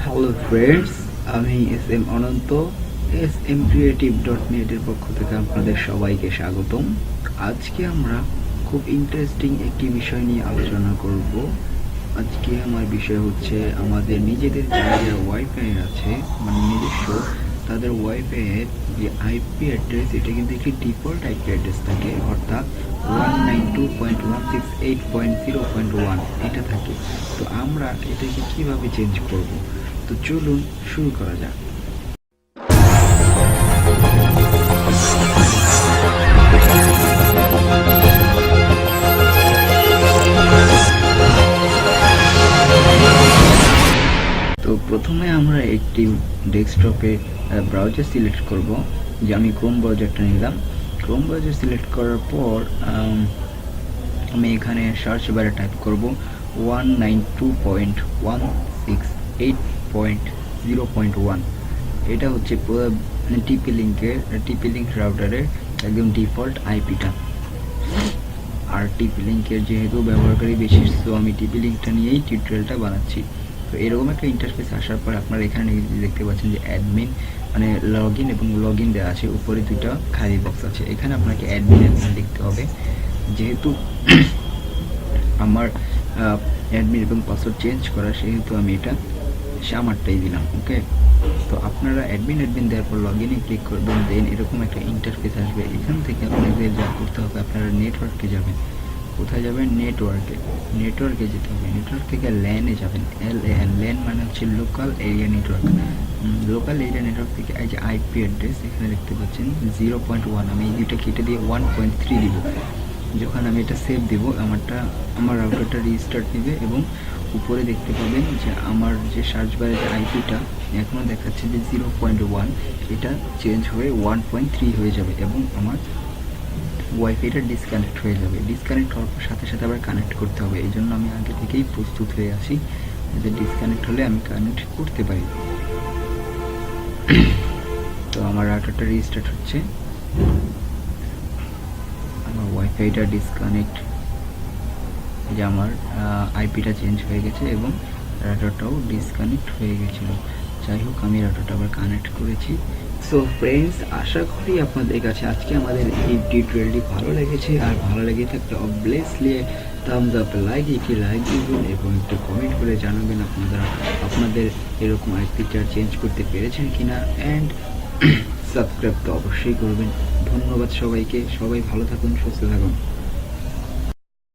Hello friends, আমি S M অনন্ত smcreative.net এর পক্ষ থেকে আপনাদের সবাইকে স্বাগতম। আজকে আমরা খুব ইন্টারেস্টিং একটি বিষয় নিয়ে আলোচনা করব। আজকে আমার বিষয় হচ্ছে আমাদের নিজেদের যারা ওয়াইফাই আছে, মানে নিজস্ব, তাদের ওয়াইফাই এর যে আইপি অ্যাড্রেস, এটা কিন্তু একটি ডিফল্ট আইপি অ্যাড্রেস থাকে, অর্থাৎ 192.168.0.1 এটা থাকে। তো আমরা এটাকে কিভাবে চেঞ্জ করব? তো চলুন শুরু করা যাক। তো প্রথমে আমরা একটি ডেস্কটপে ব্রাউজার সিলেক্ট করব, যে আমি ক্রোম ব্রাউজারটা নিলাম। ক্রোম ব্রাউজার সিলেক্ট করার পর আমি এখানে সার্চ বারে টাইপ করব 192.168.0.1। এটা হচ্ছে টিপি লিঙ্ক রাউটারের একদম ডিফল্ট আইপিটা। আর টিপি লিঙ্কের যেহেতু ব্যবহারকারী বেশি, তো আমি টিপি লিঙ্কটা নিয়েই টিউটোরিয়ালটা বানাচ্ছি। তো এরকম একটা ইন্টারফেস আসার পর আপনারা এখানে দেখতে পাচ্ছেন যে অ্যাডমিন মানে লগ ইন এবং লগ ইন দেওয়া আছে, উপরে দুইটা খালি বক্স আছে। এখানে আপনাকে অ্যাডমিন লিখতে হবে। যেহেতু আমার অ্যাডমিন এবং পাসওয়ার্ড চেঞ্জ করা, সেহেতু আমি এটা আমারটাই দিলাম। ওকে, তো আপনারা অ্যাডমিন দেওয়ার পর লগ ইনে ক্লিক করবেন। দেন এরকম একটা ইন্টারফেস আসবে। এখান থেকে আপনাদের যা করতে হবে, আপনারা নেটওয়ার্কে যাবেন। কোথায় যাবেন? নেটওয়ার্কে যেতে হবে। নেটওয়ার্ক থেকে ল্যানে যাবেন। ল্যান মানে হচ্ছে local area network. Local area network থেকে এই যে আইপি অ্যাড্রেস এখানে দেখতে পাচ্ছেন 0.1, আমি এই দুইটা কেটে দিয়ে 1.3 দিব। যখন আমি এটা সেভ দেব, আমার রাউটারটা রিস্টার্ট নেবে এবং উপরে দেখতে পাবেন যে আমার যে সার্চ বারে যে আইপিটা এখনও দেখাচ্ছে যে 0.1, এটা চেঞ্জ হয়ে 1.3 হয়ে যাবে এবং আমার ওয়াইফাইটা ডিসকানেক্ট হয়ে যাবে। ডিসকানেক্ট হওয়ার পর সাথে সাথে আবার কানেক্ট করতে হবে। এই জন্য আমি আগে থেকেই প্রস্তুত হয়ে আছি, যে ডিসকানেক্ট হলে আমি কানেক্ট করতে পারি। তো আমার রাউটারটা রিস্টার্ট হচ্ছে, আমার ওয়াইফাইটা ডিসকানেক্ট, যে আমার আইপিটা চেঞ্জ হয়ে গেছে এবং রাউটারটাও ডিসকানেক্ট হয়ে গেছিলো। যাই হোক, আমি রাউটারটা আবার কানেক্ট করেছি। সো ফ্রেন্ডস, আশা করি আপনাদের কাছে আজকে আমাদের এই টিউটোরিয়ালটি ভালো লেগেছে। আর ভালো লেগে থাকলে অবভিয়াসলি থামস আপ একটি লাইক দিবেন এবং একটু কমেন্ট করে জানাবেন আপনাদের এরকম আইপিটা চেঞ্জ করতে পেরেছেন কিনা। অ্যান্ড সাবস্ক্রাইব তো অবশ্যই করবেন। ধন্যবাদ সবাইকে। সবাই ভালো থাকুন, সুস্থ থাকুন।